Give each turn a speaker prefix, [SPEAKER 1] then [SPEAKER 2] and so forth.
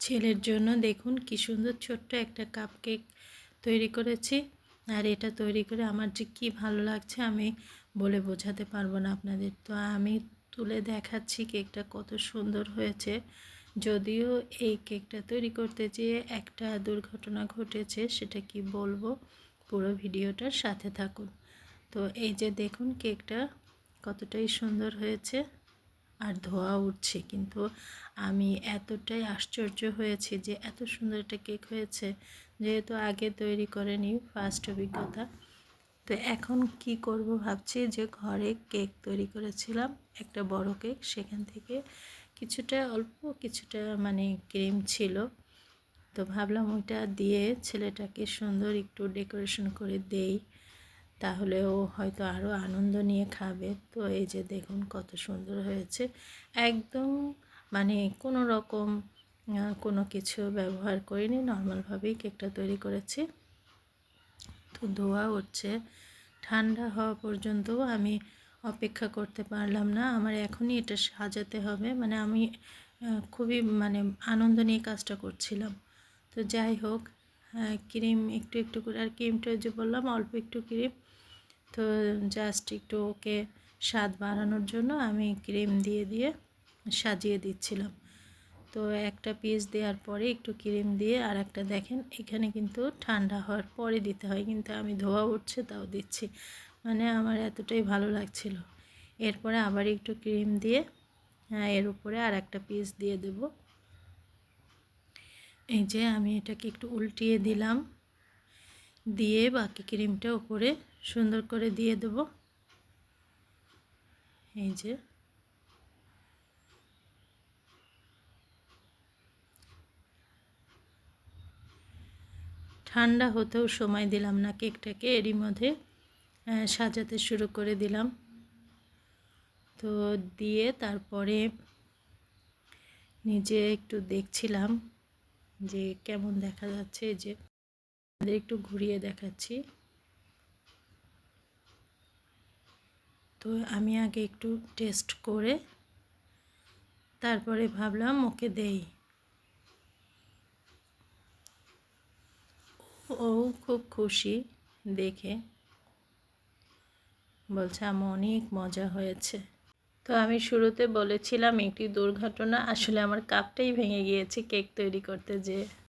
[SPEAKER 1] ছেলের জন্য দেখুন কি সুন্দর ছোট্ট একটা কাপ কেক তৈরি করেছি। আর এটা তৈরি করে আমার যে কি ভালো লাগছে আমি বলে বোঝাতে পারবো না আপনাদের। তো আমি তুলে দেখাচ্ছি কেকটা কত সুন্দর হয়েছে। যদিও এই কেকটা তৈরি করতে যেয়ে একটা দুর্ঘটনা ঘটেছে, সেটা কি বলবো, পুরো ভিডিওটার সাথে থাকুন। তো এই যে দেখুন কেকটা কতটাই সুন্দর হয়েছে আর ধোয়া উঠছে, কিন্তু আমি এতটাই আশ্চর্য হয়েছি যে এত সুন্দর একটা কেক হয়েছে, যেহেতু আগে তৈরি করেনি, ফার্স্ট অভিজ্ঞতা। তো এখন কি করব ভাবছি, যে ঘরে কেক তৈরি করেছিলাম একটা বড় কেক, সেখান থেকে কিছুটা অল্প কিছুটা মানে ক্রিম ছিল, তো ভাবলাম ওইটা দিয়ে ছেলেটাকে সুন্দর একটু ডেকোরেশন করে দেই, তাহলে ও হয়তো আরও আনন্দ নিয়ে খাবে। তো এই যে দেখুন কত সুন্দর হয়েছে, একদম মানে কোনো রকম কোনো কিছু ব্যবহার করিনি, নর্মালভাবেই কেকটা তৈরি করেছি। তো ধোয়া উঠছে, ঠান্ডা হওয়া পর্যন্তও আমি অপেক্ষা করতে পারলাম না, আমার এখনই এটা সাজাতে হবে। মানে আমি খুবই মানে আনন্দ নিয়ে কাজটা করছিলাম। তো যাই হোক, ক্রিম একটু একটু করে, আর ক্রিমটা যে বললাম অল্প একটু ক্রিম, তো জাস্ট একটু ওকে স্বাদ বাড়ানোর জন্য আমি ক্রিম দিয়ে দিয়ে সাজিয়ে দিচ্ছিলাম। তো একটা পিস দেওয়ার পরে একটু ক্রিম দিয়ে, আর একটা দেখেন এখানে কিন্তু ঠান্ডা হওয়ার পরে দিতে হয়, কিন্তু আমি ধোয়া উঠছে তাও দিচ্ছি, মানে আমার এতটাই ভালো লাগছিল। এরপরে আবার একটু ক্রিম দিয়ে এর উপরে আর একটা পিস দিয়ে দেব। এই যে আমি এটাকে একটু উল্টিয়ে দিলাম, দিয়ে বাকি ক্রিমটা উপরে সুন্দর করে দিয়ে দেব। এই যে ঠান্ডা হতেও সময় দিলাম না কেকটাকে, এরই মধ্যে সাজাতে শুরু করে দিলাম। তো দিয়ে তারপরে নিজে একটু দেখছিলাম যে কেমন দেখা যাচ্ছে, যে একটু ঘুরিয়ে দেখাচ্ছি। তো আমি আগে একটু টেস্ট করে তারপরে ভাবলাম ওকে দেই। ও খুব খুশি দেখে, বলছে আমার অনেক মজা হয়েছে। তো আমি শুরুতে বলেছিলাম একটি দুর্ঘটনা, আসলে আমার কাপটাই ভেঙে গিয়েছে কেক তৈরি করতে যেয়ে।